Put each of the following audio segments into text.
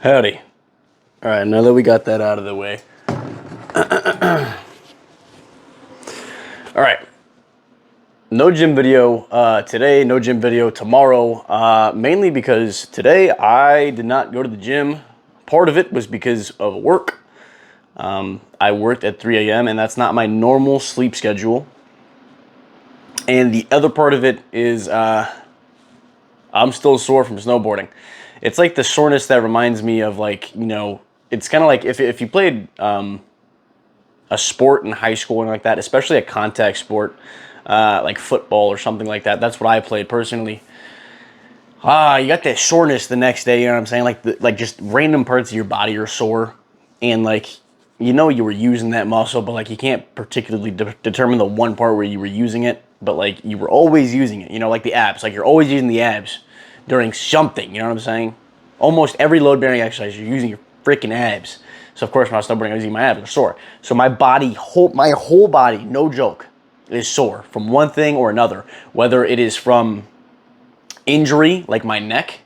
Howdy. All right, now that we got that out of the way. All right. No gym video today, no gym video tomorrow, mainly because today I did not go to the gym. Part of it was because of work. I worked at 3 a.m. and that's not my normal sleep schedule. And the other part of it is I'm still sore from snowboarding. It's like the soreness that reminds me of, like, you know, it's kind of like if you played a sport in high school and like that, especially a contact sport, like football or something like that. That's what I played personally. You got that soreness the next day, you know what I'm saying? Like just random parts of your body are sore, and like, you know, you were using that muscle, but like you can't particularly determine the one part where you were using it, but like you were always using it, you know, like the abs. Like you're always using the abs during something, you know what I'm saying? Almost every load bearing exercise, you're using your freaking abs. So of course, when I was snowboarding, I was using my abs, they're sore. So my whole body, no joke, is sore from one thing or another, whether it is from injury, like my neck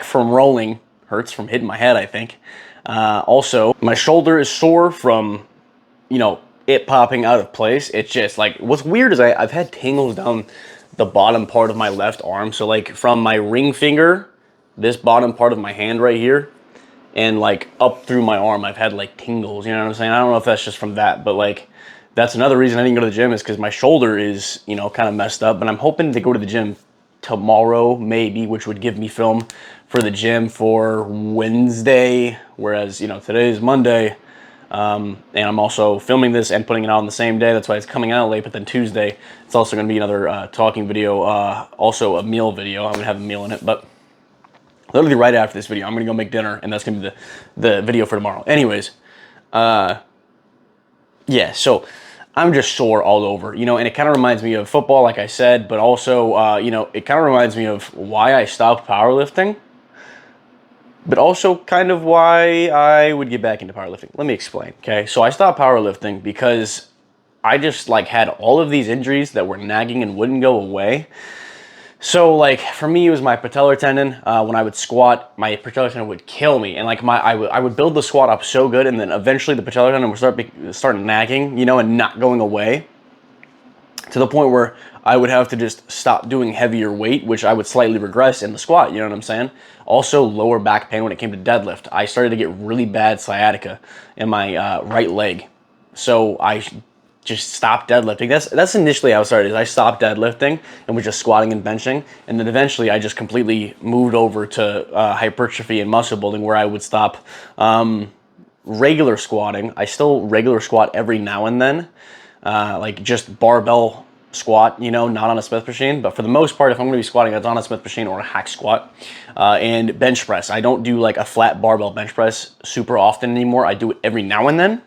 from rolling hurts from hitting my head, I think. Also, my shoulder is sore from, you know, it popping out of place. It's just like, what's weird is I've had tingles down the bottom part of my left arm. So like from my ring finger, this bottom part of my hand right here, and like up through my arm, I've had like tingles, you know what I'm saying? I don't know if that's just from that, but like that's another reason I didn't go to the gym, is because my shoulder is, you know, kind of messed up. But I'm hoping to go to the gym tomorrow, maybe, which would give me film for the gym for Wednesday, whereas, you know, today is Monday. And I'm also filming this and putting it out on the same day. That's why it's coming out late. But then Tuesday, it's also going to be another talking video, also a meal video. I'm going to have a meal in it. But literally right after this video, I'm going to go make dinner, and that's going to be the video for tomorrow. Anyways, yeah, so I'm just sore all over, you know, and it kind of reminds me of football, like I said, but also, you know, it kind of reminds me of why I stopped powerlifting, but also kind of why I would get back into powerlifting. Let me explain, okay? So I stopped powerlifting because I just like had all of these injuries that were nagging and wouldn't go away. So like for me, it was my patellar tendon. When I would squat, my patellar tendon would kill me, and like I would build the squat up so good, and then eventually the patellar tendon would start nagging, you know, and not going away, to the point where I would have to just stop doing heavier weight, which I would slightly regress in the squat, you know what I'm saying? Also, lower back pain when it came to deadlift. I started to get really bad sciatica in my right leg, so I just stopped deadlifting. That's initially how it started. Is I stopped deadlifting and was just squatting and benching, and then eventually I just completely moved over to hypertrophy and muscle building, where I would stop regular squatting. I still regular squat every now and then, like just barbell squat, you know, not on a Smith machine. But for the most part, if I'm going to be squatting, it's on a Smith machine or a hack squat. And bench press. I don't do like a flat barbell bench press super often anymore. I do it every now and then,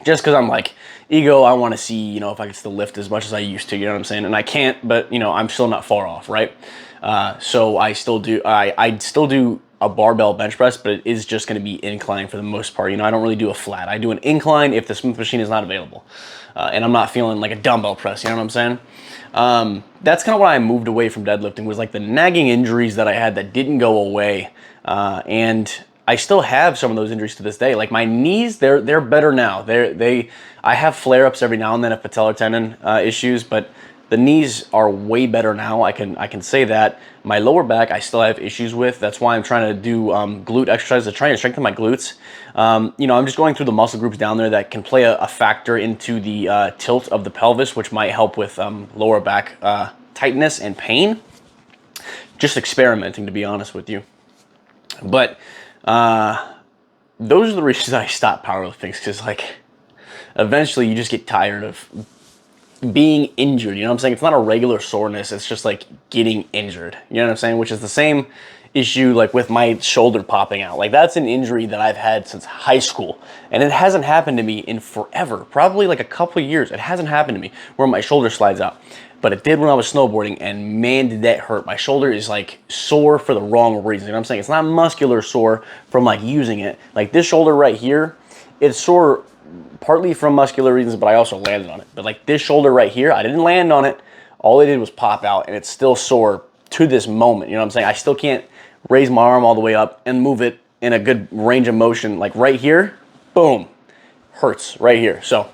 just because I'm like, ego, I want to see, you know, if I can still lift as much as I used to, you know what I'm saying? And I can't, but, you know, I'm still not far off, right? So I still do, I still do a barbell bench press, but it is just going to be incline for the most part. You know, I don't really do a flat. I do an incline if the Smith machine is not available. And I'm not feeling like a dumbbell press, you know what I'm saying? That's kind of why I moved away from deadlifting, was like the nagging injuries that I had that didn't go away. And I still have some of those injuries to this day. Like my knees, they're better now. I have flare-ups every now and then of patellar tendon issues, but the knees are way better now. I can say that. My lower back, I still have issues with. That's why I'm trying to do glute exercises to try and strengthen my glutes. You know, I'm just going through the muscle groups down there that can play a factor into the tilt of the pelvis, which might help with lower back tightness and pain. Just experimenting, to be honest with you. But those are the reasons I stopped powerlifting, because like eventually you just get tired of being injured, you know what I'm saying? It's not a regular soreness, it's just like getting injured, you know what I'm saying? Which is the same issue like with my shoulder popping out. Like that's an injury that I've had since high school, and it hasn't happened to me in forever, probably like a couple of years. It hasn't happened to me where my shoulder slides out, but it did when I was snowboarding, and man, did that hurt. My shoulder is like sore for the wrong reason, you know what I'm saying? It's not muscular sore from like using it. Like this shoulder right here, it's sore partly from muscular reasons, but I also landed on it. But like this shoulder right here, I didn't land on it. All I did was pop out, and it's still sore to this moment. You know what I'm saying? I still can't raise my arm all the way up and move it in a good range of motion, like right here, boom, hurts right here. So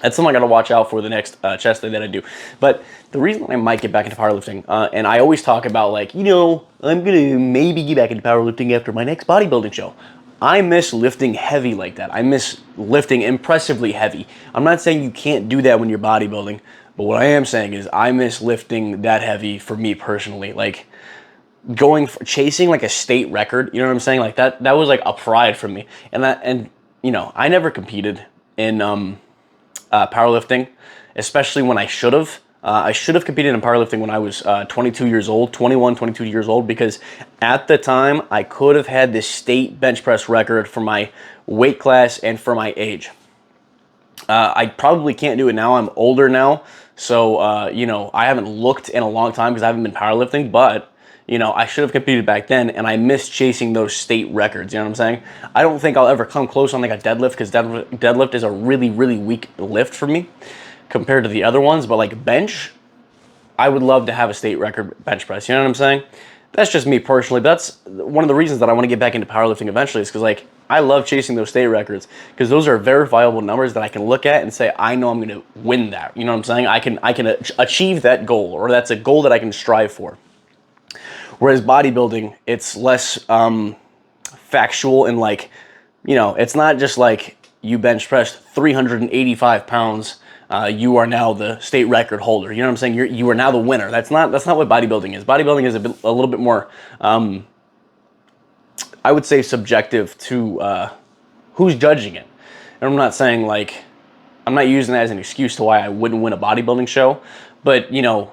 that's something I got to watch out for the next chest day that I do. But the reason I might get back into powerlifting, and I always talk about like, you know, I'm going to maybe get back into powerlifting after my next bodybuilding show. I miss lifting heavy like that. I miss lifting impressively heavy. I'm not saying you can't do that when you're bodybuilding, but what I am saying is I miss lifting that heavy for me personally. Like going for chasing like a state record, you know what I'm saying? Like that was like a pride for me. And you know, I never competed in powerlifting, especially when I should have. I should have competed in powerlifting when I was 22 years old, 21, 22 years old, because at the time I could have had this state bench press record for my weight class and for my age. I probably can't do it now. I'm older now. So, you know, I haven't looked in a long time because I haven't been powerlifting, but you know, I should have competed back then, and I miss chasing those state records. You know what I'm saying? I don't think I'll ever come close on like a deadlift because deadlift is a really, really weak lift for me compared to the other ones. But like bench, I would love to have a state record bench press. You know what I'm saying? That's just me personally. But that's one of the reasons that I want to get back into powerlifting eventually is because like I love chasing those state records because those are verifiable numbers that I can look at and say I know I'm going to win that. You know what I'm saying? I can achieve that goal, or that's a goal that I can strive for. Whereas bodybuilding, it's less factual and like, you know, it's not just like you bench pressed 385 pounds, you are now the state record holder. You know what I'm saying? You are now the winner. That's not what bodybuilding is. Bodybuilding is a little bit more, I would say, subjective to who's judging it. And I'm not saying like, I'm not using that as an excuse to why I wouldn't win a bodybuilding show, but you know,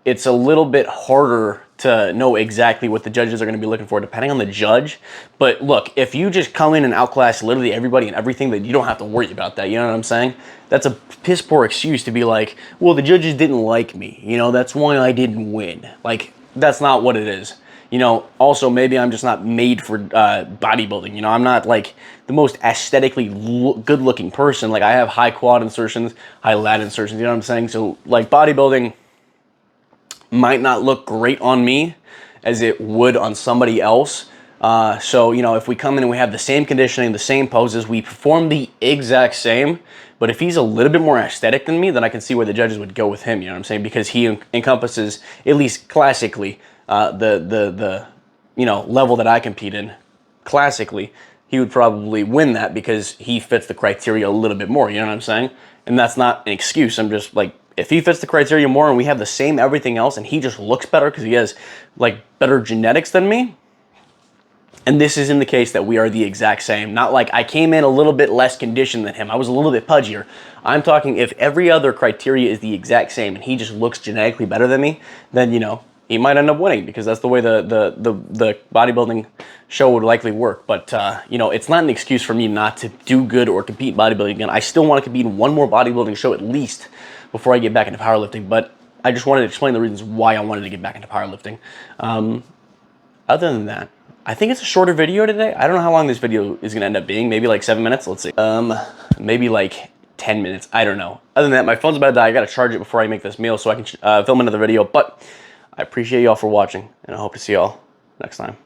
it's a little bit harder to know exactly what the judges are going to be looking for depending on the judge. But look, if you just come in and outclass literally everybody and everything, then you don't have to worry about that. You know what I'm saying? That's a piss poor excuse to be like, well, the judges didn't like me. You know, that's why I didn't win. Like, that's not what it is. You know, also maybe I'm just not made for bodybuilding. You know, I'm not like the most aesthetically good looking person. Like I have high quad insertions, high lat insertions, you know what I'm saying? So like bodybuilding might not look great on me as it would on somebody else. So, you know, if we come in and we have the same conditioning, the same poses, we perform the exact same, but if he's a little bit more aesthetic than me, then I can see where the judges would go with him, you know what I'm saying? Because he encompasses, at least classically, the you know, level that I compete in. Classically, he would probably win that because he fits the criteria a little bit more, you know what I'm saying? And that's not an excuse. I'm just like, if he fits the criteria more and we have the same everything else and he just looks better because he has like better genetics than me, and this is in the case that we are the exact same, not like I came in a little bit less conditioned than him, I was a little bit pudgier. I'm talking if every other criteria is the exact same and he just looks genetically better than me, then, you know, he might end up winning because that's the way the bodybuilding show would likely work. But, you know, it's not an excuse for me not to do good or compete bodybuilding again. I still want to compete in one more bodybuilding show at least before I get back into powerlifting, but I just wanted to explain the reasons why I wanted to get back into powerlifting. Other than that, I think it's a shorter video today. I don't know how long this video is going to end up being. Maybe like 7 minutes. Let's see. Maybe like 10 minutes. I don't know. Other than that, my phone's about to die. I got to charge it before I make this meal so I can film another video. But I appreciate y'all for watching, and I hope to see y'all next time.